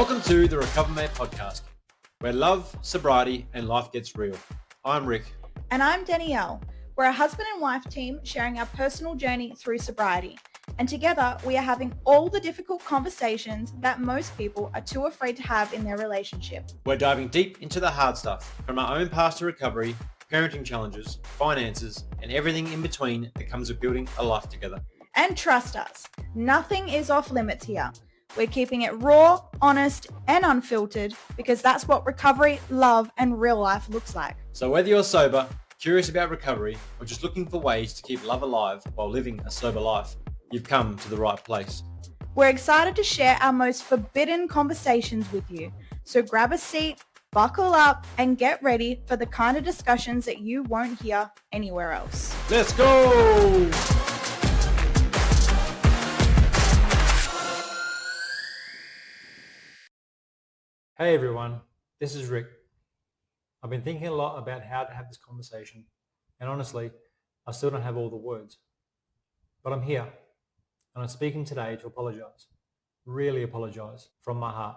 Welcome to the RecoverMate Podcast, where love, sobriety, and life gets real. I'm Rick. And I'm Danielle. We're a husband and wife team sharing our personal journey through sobriety. And together, we are having all the difficult conversations that most people are too afraid to have in their relationship. We're diving deep into the hard stuff, from our own past to recovery, parenting challenges, finances, and everything in between that comes with building a life together. And trust us, nothing is off limits here. We're keeping it raw, honest, and unfiltered because that's what recovery, love, and real life looks like. So whether you're sober, curious about recovery, or just looking for ways to keep love alive while living a sober life, you've come to the right place. We're excited to share our most forbidden conversations with you. So grab a seat, buckle up, and get ready for the kind of discussions that you won't hear anywhere else. Let's go! Hey everyone, this is Rick. I've been thinking a lot about how to have this conversation, and honestly, I still don't have all the words. But I'm here, and I'm speaking today to apologize, really apologize from my heart,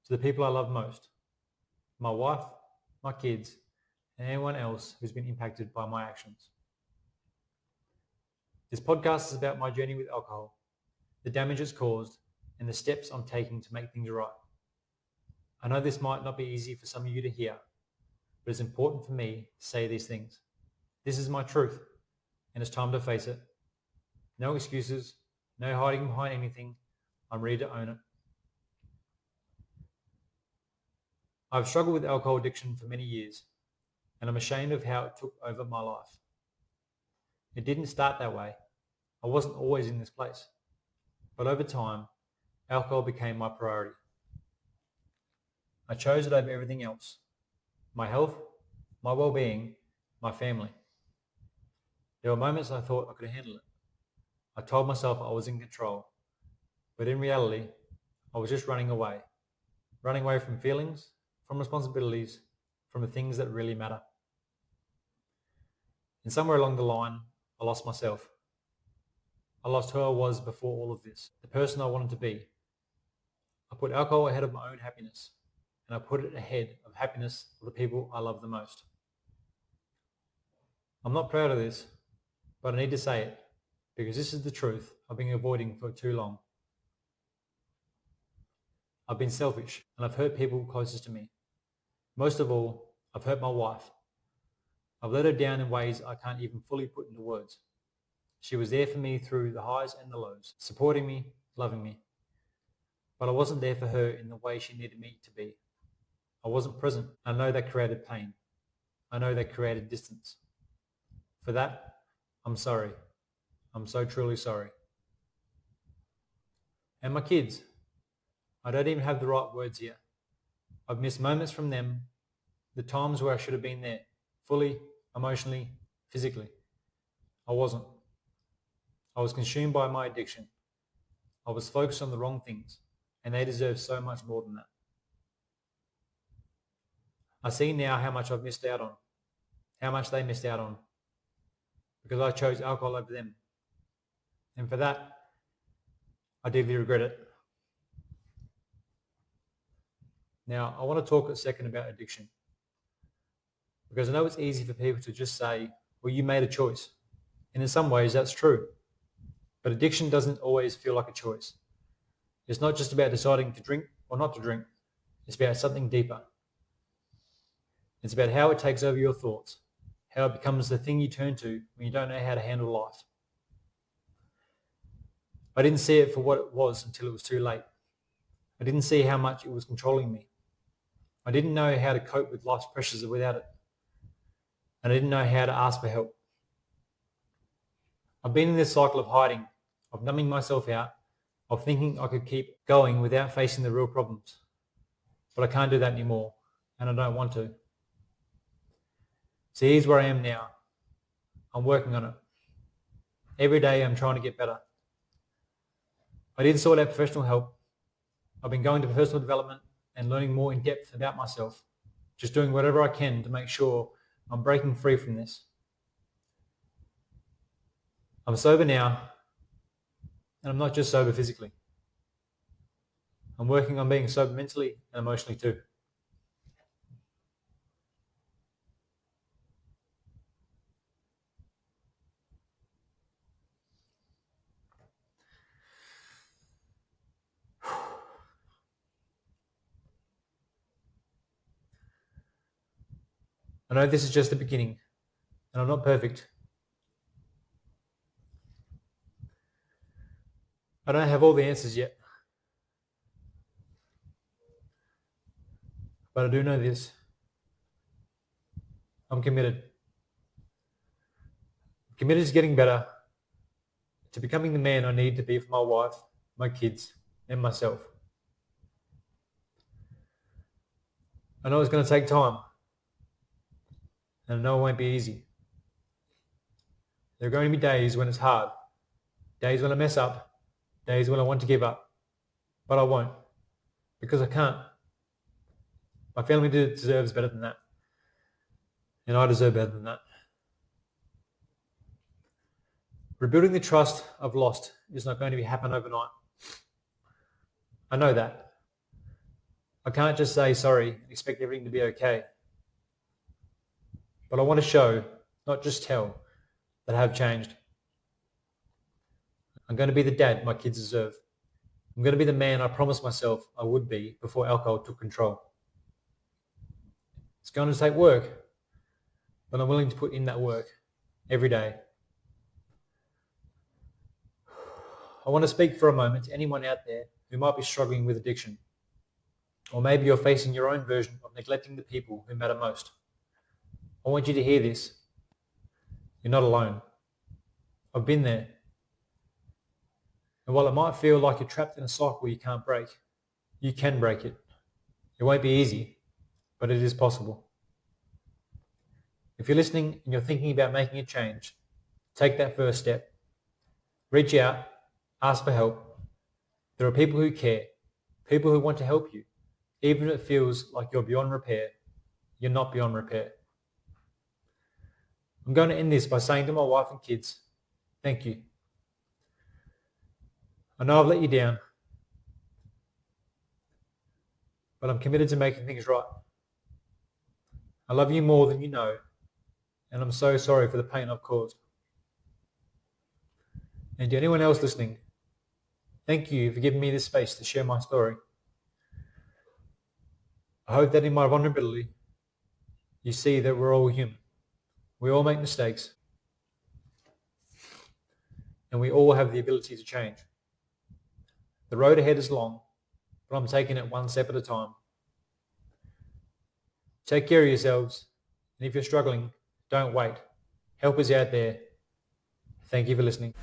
to the people I love most, my wife, my kids, and anyone else who's been impacted by my actions. This podcast is about my journey with alcohol, the damage it's caused, and the steps I'm taking to make things right. I know this might not be easy for some of you to hear, but it's important for me to say these things. This is my truth, and it's time to face it. No excuses, no hiding behind anything. I'm ready to own it. I've struggled with alcohol addiction for many years, and I'm ashamed of how it took over my life. It didn't start that way. I wasn't always in this place. But over time, alcohol became my priority. I chose it over everything else. My health, my well-being, my family. There were moments I thought I could handle it. I told myself I was in control. But in reality, I was just running away from feelings, from responsibilities, from the things that really matter. And somewhere along the line, I lost myself. I lost who I was before all of this, the person I wanted to be. I put alcohol ahead of my own happiness, and I put it ahead of happiness of the people I love the most. I'm not proud of this, but I need to say it, because this is the truth I've been avoiding for too long. I've been selfish, and I've hurt people closest to me. Most of all, I've hurt my wife. I've let her down in ways I can't even fully put into words. She was there for me through the highs and the lows, supporting me, loving me. But I wasn't there for her in the way she needed me to be. I wasn't present. I know that created pain. I know that created distance. For that, I'm sorry. I'm so truly sorry. And my kids, I don't even have the right words here. I've missed moments from them, the times where I should have been there, fully, emotionally, physically. I wasn't. I was consumed by my addiction. I was focused on the wrong things, and they deserve so much more than that. I see now how much I've missed out on, how much they missed out on, because I chose alcohol over them. And for that, I deeply regret it. Now, I want to talk a second about addiction, because I know it's easy for people to just say, well, you made a choice. And in some ways, that's true. But addiction doesn't always feel like a choice. It's not just about deciding to drink or not to drink. It's about something deeper. It's about how it takes over your thoughts, how it becomes the thing you turn to when you don't know how to handle life. I didn't see it for what it was until it was too late. I didn't see how much it was controlling me. I didn't know how to cope with life's pressures without it. And I didn't know how to ask for help. I've been in this cycle of hiding, of numbing myself out, of thinking I could keep going without facing the real problems. But I can't do that anymore, and I don't want to. So here's where I am now. I'm working on it. Every day I'm trying to get better. I did sort out professional help. I've been going to personal development and learning more in depth about myself. Just doing whatever I can to make sure I'm breaking free from this. I'm sober now, and I'm not just sober physically. I'm working on being sober mentally and emotionally too. I know this is just the beginning, and I'm not perfect. I don't have all the answers yet. But I do know this. I'm committed. Committed to getting better, to becoming the man I need to be for my wife, my kids, and myself. I know it's going to take time, and I know it won't be easy. There are going to be days when it's hard, days when I mess up, days when I want to give up, but I won't, because I can't. My family deserves better than that, and I deserve better than that. Rebuilding the trust I've lost is not going to happen overnight. I know that. I can't just say sorry and expect everything to be okay. But I want to show, not just tell, that I have changed. I'm going to be the dad my kids deserve. I'm going to be the man I promised myself I would be before alcohol took control. It's going to take work, but I'm willing to put in that work every day. I want to speak for a moment to anyone out there who might be struggling with addiction. Or maybe you're facing your own version of neglecting the people who matter most. I want you to hear this. You're not alone. I've been there. And while it might feel like you're trapped in a cycle you can't break, you can break it. It won't be easy, but it is possible. If you're listening and you're thinking about making a change, take that first step. Reach out, ask for help. There are people who care, people who want to help you. Even if it feels like you're beyond repair, you're not beyond repair. I'm going to end this by saying to my wife and kids, thank you. I know I've let you down, but I'm committed to making things right. I love you more than you know, and I'm so sorry for the pain I've caused. And to anyone else listening, thank you for giving me this space to share my story. I hope that in my vulnerability, you see that we're all human. We all make mistakes, and we all have the ability to change. The road ahead is long, but I'm taking it one step at a time. Take care of yourselves, and if you're struggling, don't wait. Help is out there. Thank you for listening.